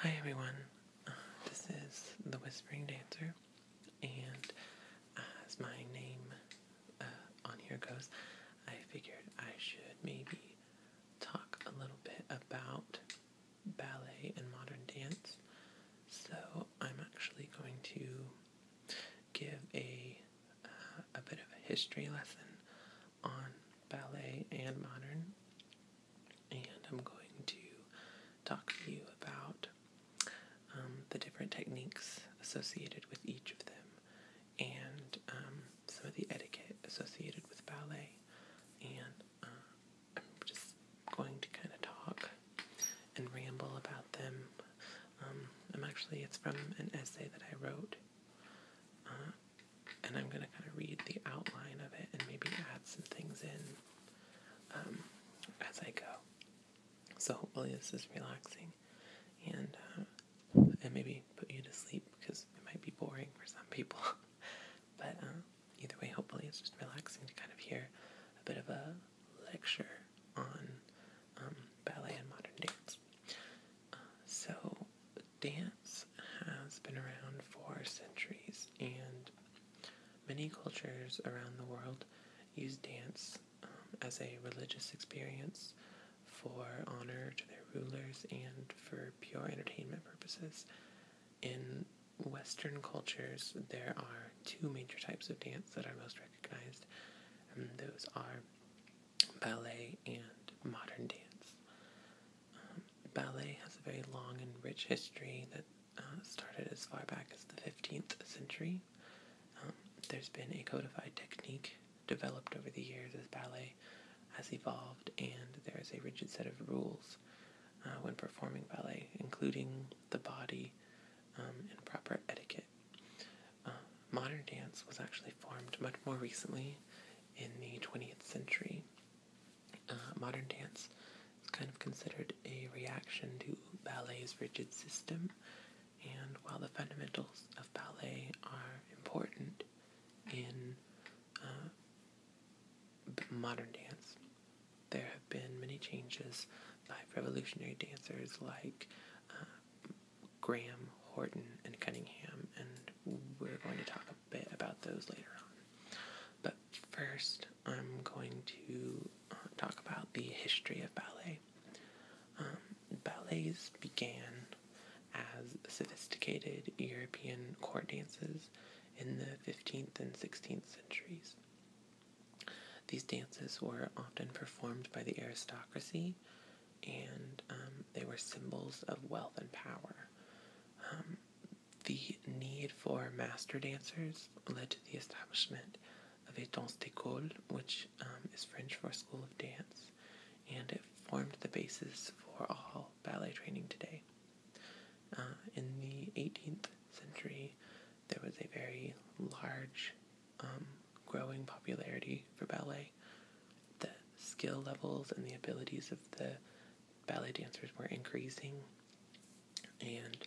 Hi everyone, this is the Whispering Dancer, and as my name on here goes, I figured I should maybe talk a little bit about ballet and modern dance. So I'm actually going to give a bit of a history lesson on ballet and modern, and I'm going to talk to you about the different techniques associated with each of them, and some of the etiquette associated with ballet. And I'm just going to kind of talk and ramble about them. It's from an essay that I wrote, and I'm going to kind of read the outline of it and maybe add some things in as I go. So hopefully this is relaxing and maybe put you to sleep, because it might be boring for some people. But either way, hopefully it's just relaxing to kind of hear a bit of a lecture on ballet and modern dance. So dance has been around for centuries, and many cultures around the world use dance as a religious experience for honor to their rulers and for pure entertainment purposes. In Western cultures, there are two major types of dance that are most recognized, and those are ballet and modern dance. Ballet has a very long and rich history that started as far back as the 15th century. There's been a codified technique developed over the years as ballet has evolved, and there is a rigid set of rules when performing ballet, including the body and proper etiquette. Modern dance was actually formed much more recently in the 20th century. Modern dance is kind of considered a reaction to ballet's rigid system, and while the fundamentals of ballet are important in modern dance, there have been many changes by revolutionary dancers like Graham, Horton, and Cunningham, and we're going to talk a bit about those later on. But first, I'm going to talk about the history of ballet. Ballets began as sophisticated European court dances in the 15th and 16th centuries. These dances were often performed by the aristocracy, and they were symbols of wealth and power. The need for master dancers led to the establishment of a danse d'école, which is French for school of dance, and it formed the basis for all ballet training today. In the 18th century, there was a very large growing popularity for ballet. The skill levels and the abilities of the ballet dancers were increasing, and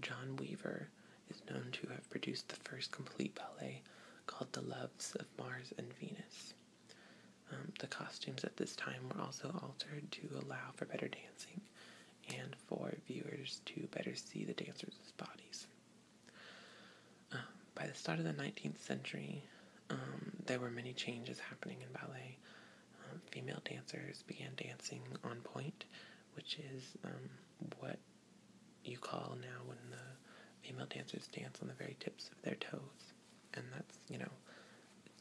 John Weaver is known to have produced the first complete ballet called The Loves of Mars and Venus. The costumes at this time were also altered to allow for better dancing and for viewers to better see the dancers' bodies. By the start of the 19th century, there were many changes happening in ballet. Female dancers began dancing on point, which is what you call now when the female dancers dance on the very tips of their toes. And that's,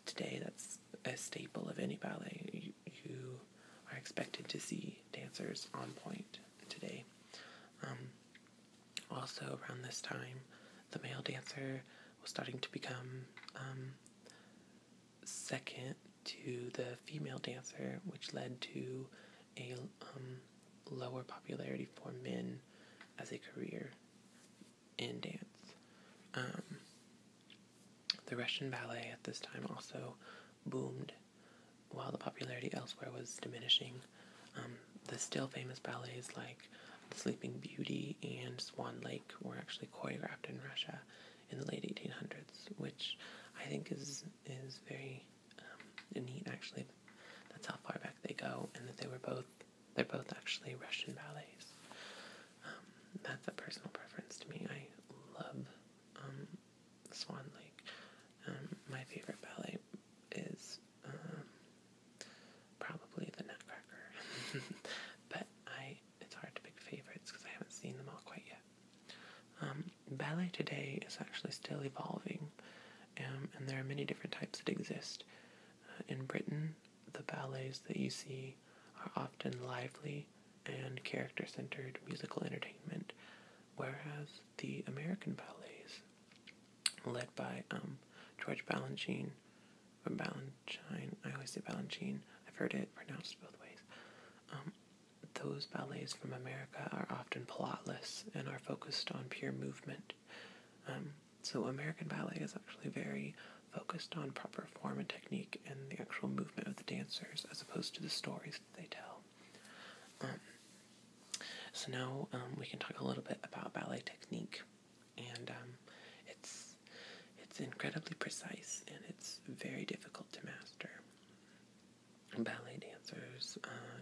today that's a staple of any ballet. You are expected to see dancers on point today. Also around this time, the male dancer was starting to become second to the female dancer, which led to a lower popularity for men as a career in dance. The Russian ballet at this time also boomed, while the popularity elsewhere was diminishing. The still famous ballets like The Sleeping Beauty and Swan Lake were actually choreographed in Russia in the late 1800s, which I think is very neat, actually. That's how far back they go, and that they're both actually Russian ballets. Swan Lake. My favorite ballet is probably the Nutcracker. But it's hard to pick favorites because I haven't seen them all quite yet. Ballet today is actually still evolving, and there are many different types that exist. In Britain, the ballets that you see are often lively and character-centered musical entertainment, whereas the American ballets, led by George Balanchine, or Balanchine, I always say Balanchine, I've heard it pronounced both ways. Those ballets from America are often plotless and are focused on pure movement. So American ballet is actually very focused on proper form and technique and the actual movement of the dancers as opposed to the stories that they tell. So now we can talk a little bit about ballet technique, and it's incredibly precise and it's very difficult to master. Ballet dancers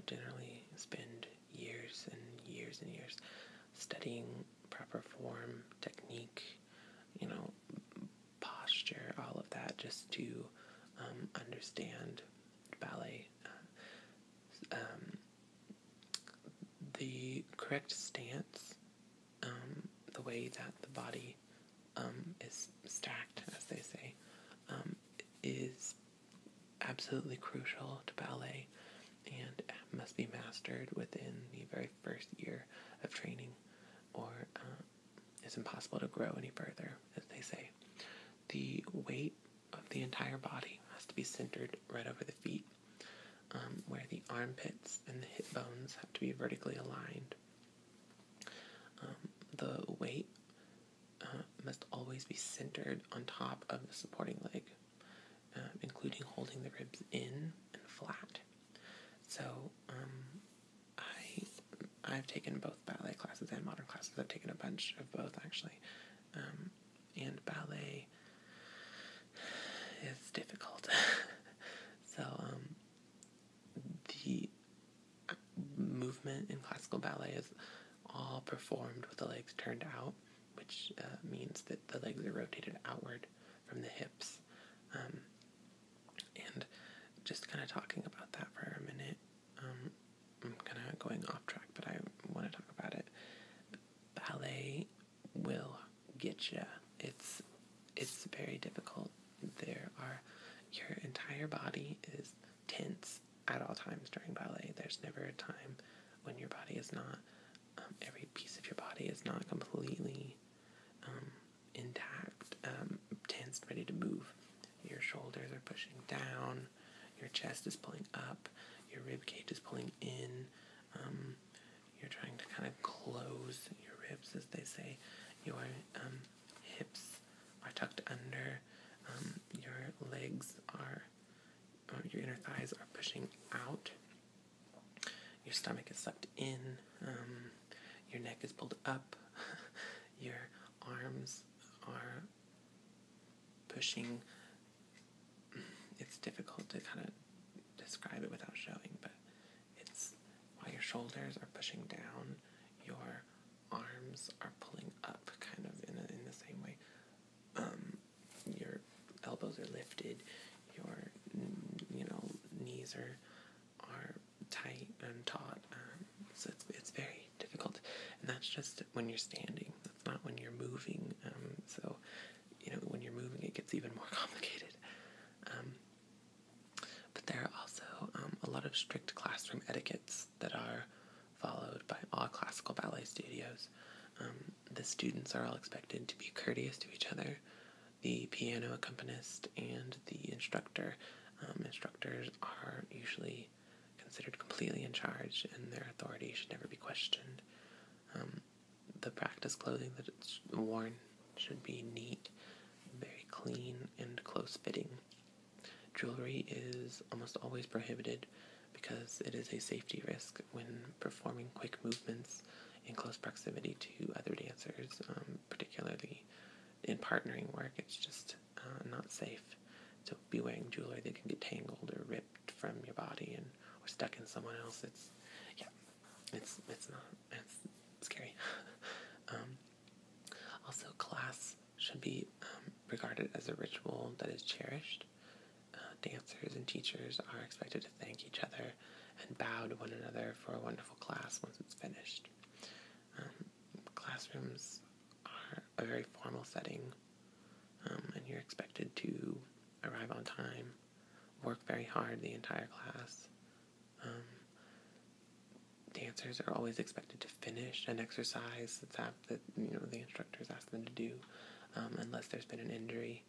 generally spend years and years and years studying proper form, technique, posture, all of that, just to understand ballet. The correct stance, the way that the body is stacked, as they say, is absolutely crucial to ballet and must be mastered within the very first year of training, or it's impossible to grow any further, as they say. The weight of the entire body has to be centered right over the feet, where the armpits and the hip bones have to be vertically aligned. The weight must always be centered on top of the supporting leg, including holding the ribs in and flat. So I've taken both ballet classes and modern classes. I've taken a bunch of both, actually. And ballet is difficult. So the movement in classical ballet is all performed with the legs turned out, which means that the legs are rotated outward from the hips. And just kind of talking about that for a minute, I'm kind of going off track, but I want to talk about it. Ballet will get you. It's very difficult. Your entire body is tense at all times during ballet. There's never a time when your body is not, every piece of your body is not completely intact, tense, ready to move. Your shoulders are pushing down, your chest is pulling up, your rib cage is pulling in, you're trying to kind of close your ribs, as they say. Your hips are tucked under, your legs are, your inner thighs are pushing out, your stomach is sucked in, your neck is pulled up, your arms are pushing. It's difficult to kind of describe it without showing, but it's while your shoulders are pushing down, your arms are pulling up, kind of in the same way. Your elbows are lifted, your knees are tight and taut. So it's very difficult, and that's just when you're standing. That's not when you're moving. So when you're moving, it gets even more complicated. But there are also a lot of strict classroom etiquettes that are followed by all classical ballet studios. The students are all expected to be courteous to each other. The piano accompanist and the instructor. Instructors are usually considered completely in charge, and their authority should never be questioned. The practice clothing that is worn should be neat, very clean, and close-fitting. Jewelry is almost always prohibited because it is a safety risk when performing quick movements in close proximity to other dancers, particularly in partnering work. It's just not safe to be wearing jewelry that can get tangled or ripped from your body or stuck in someone else. It's scary. Also, class should be regarded regarded as a ritual that is cherished. Dancers and teachers are expected to thank each other and bow to one another for a wonderful class once it's finished. Classrooms are a very formal setting, and you're expected to arrive on time, work very hard the entire class. Dancers are always expected to finish an exercise that the instructors ask them to do, unless there's been an injury.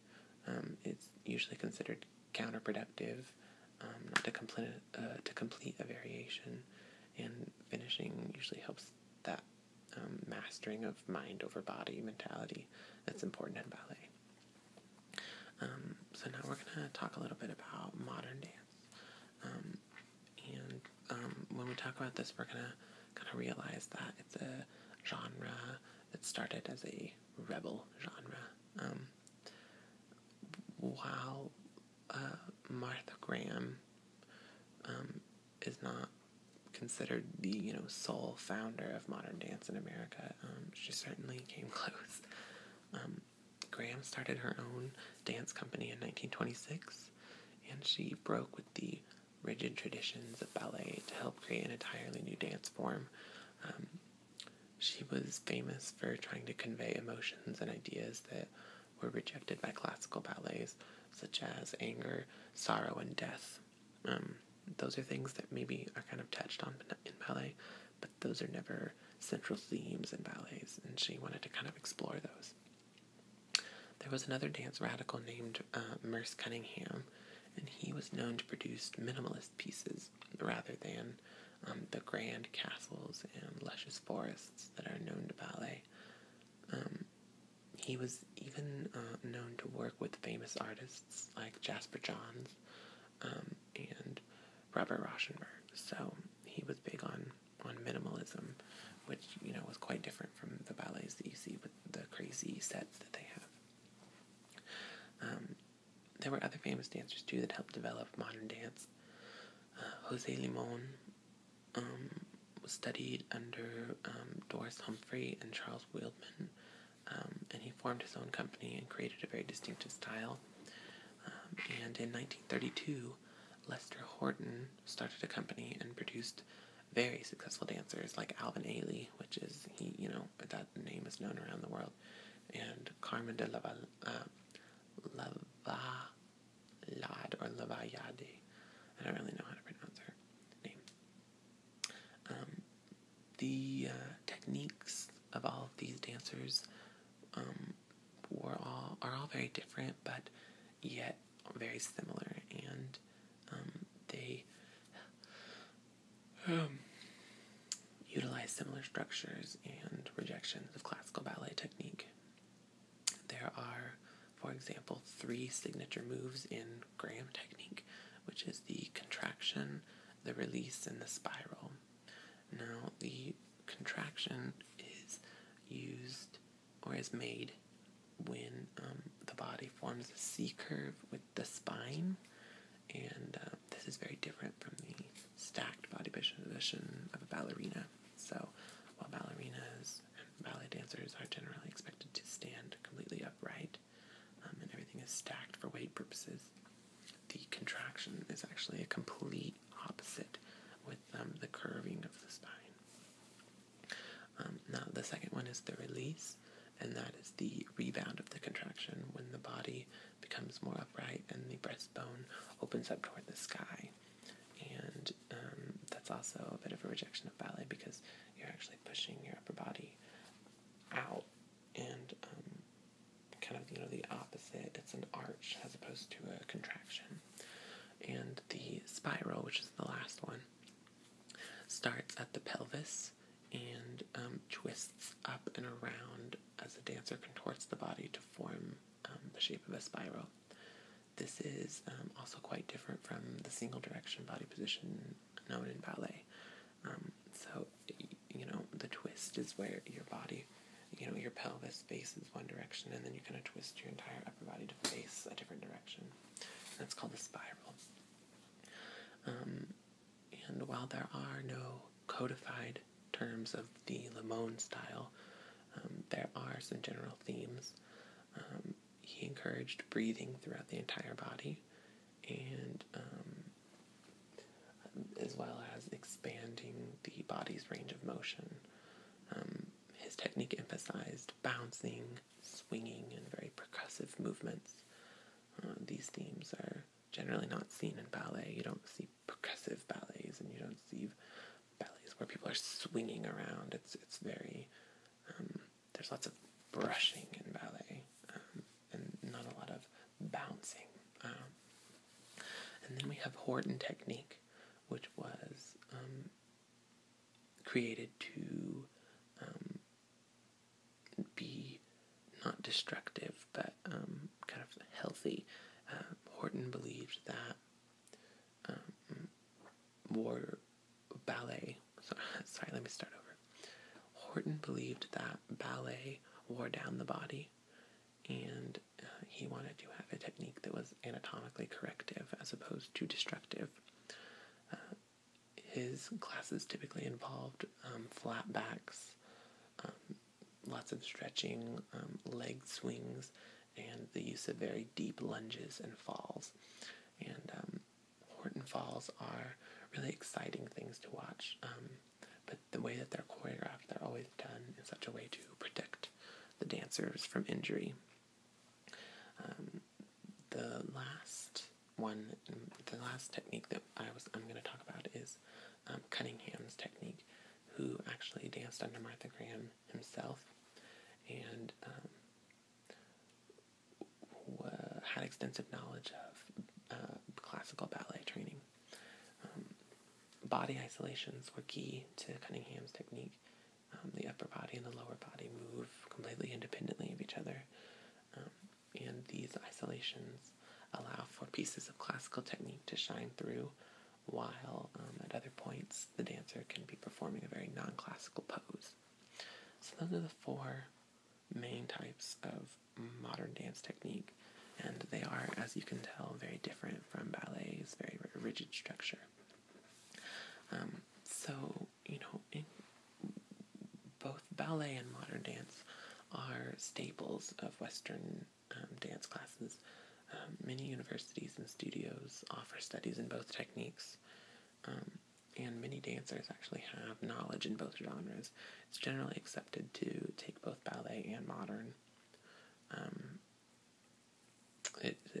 It's usually considered counterproductive not to complete a variation, and finishing usually helps that mastering of mind over body mentality that's important in ballet. So now we're going to talk a little bit about modern dance. When we talk about this, we're going to kind of realize that it's a genre that started as a rebel genre. While Martha Graham is not considered the sole founder of modern dance in America, she certainly came close. Graham started her own dance company in 1926, and she broke with the rigid traditions of ballet to help create an entirely new dance form. She was famous for trying to convey emotions and ideas that were rejected by classical ballets, such as anger, sorrow, and death. Those are things that maybe are kind of touched on in ballet, but those are never central themes in ballets, and she wanted to kind of explore those. There was another dance radical named Merce Cunningham, and he was known to produce minimalist pieces rather than the grand castles and luscious forests that are known to ballet. He was even known to work with famous artists like Jasper Johns and Robert Rauschenberg. So he was big on minimalism, which was quite different from the ballets that you see with the crazy sets that they have. There were other famous dancers too that helped develop modern dance. Jose Limon was studied under Doris Humphrey and Charles Wildman, and he formed his own company and created a very distinctive style. And in 1932, Lester Horton started a company and produced very successful dancers like Alvin Ailey, which is, that name is known around the world, and Carmen de Lavallade, or Lavallade. I don't really know how to pronounce her name. The techniques of all of these dancers are all very different, but yet very similar, and they utilize similar structures and rejections of classical ballet technique. There are, for example, 3 signature moves in Graham technique, which is the contraction, the release, and the spiral. Now, the contraction is used or is made when the body forms a C curve with the spine, and this is very different from the stacked body position of a ballerina. So, while ballerinas and ballet dancers are generally expected to stand completely upright, and everything is stacked for weight purposes, the contraction is actually a complete opposite with the curving of the spine. Now, the second one is the release, and that is the rebound of the contraction when the body becomes more upright and the breastbone opens up toward the sky. And that's also a bit of a rejection of ballet because you're actually pushing your upper body out, and kind of, the opposite. It's an arch as opposed to a contraction. And the spiral, which is the last one, starts at the pelvis and twists up and around as the dancer contorts the body to form the shape of a spiral. This is also quite different from the single direction body position known in ballet. So, the twist is where your body, your pelvis faces one direction, and then you kind of twist your entire upper body to face a different direction. That's called a spiral. And while there are no codified terms of the Limon style, there are some general themes. he encouraged breathing throughout the entire body, and as well as expanding the body's range of motion. His technique emphasized bouncing, swinging, and very percussive movements. These themes are generally not seen in ballet. You don't see percussive ballets, and you don't see ballets where people are swinging around. It's very there's lots of brushing in ballet, and not a lot of bouncing. And then we have Horton technique, which was created to be not destructive, but kind of healthy. Horton believed that let me start over. Horton believed that ballet wore down the body, and he wanted to have a technique that was anatomically corrective as opposed to destructive. His classes typically involved flat backs, lots of stretching, leg swings, and the use of very deep lunges and falls. And Horton falls are really exciting things to watch, but the way that they're choreographed, they're always done in such a way to protect the dancers from injury. The last technique that I'm going to talk about is Cunningham's technique, who actually danced under Martha Graham himself, and had extensive knowledge of classical ballet training. Body isolations were key to Cunningham's technique. The upper body and the lower body move completely independently of each other, and these isolations allow for pieces of classical technique to shine through, while at other points the dancer can be performing a very non-classical pose. So those are the four main types of modern dance technique, and they are, as you can tell, very different from ballet's very, very rigid structure. In both ballet and modern dance are staples of Western dance classes. Many universities and studios offer studies in both techniques, and many dancers actually have knowledge in both genres. It's generally accepted to take both ballet and modern.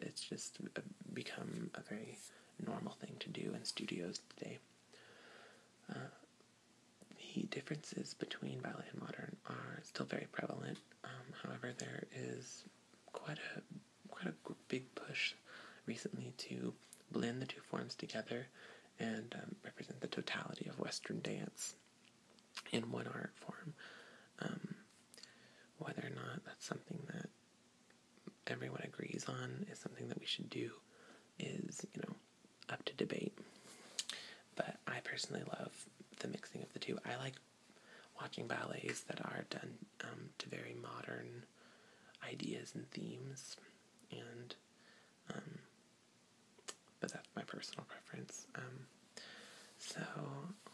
It's just become a very normal thing to do in studios today. The differences between ballet and modern are still very prevalent. However, there is quite a big push recently to blend the two forms together and represent the totality of Western dance in one art form. Whether or not that's something that everyone agrees on is something that we should do is, up to debate. But I personally love the mixing of the two. I like watching ballets that are done to very modern ideas and themes, and but that's my personal preference. So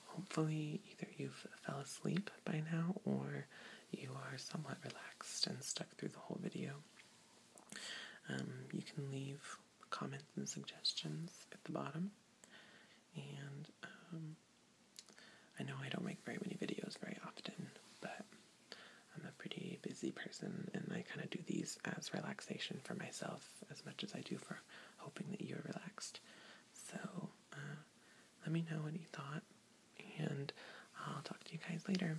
hopefully either you've fell asleep by now, or you are somewhat relaxed and stuck through the whole video. You can leave comments and suggestions at the bottom, and I know I don't make very many videos very often, but I'm a pretty busy person, and I kind of do these as relaxation for myself as much as I do for hoping that you're relaxed. So let me know what you thought, and I'll talk to you guys later.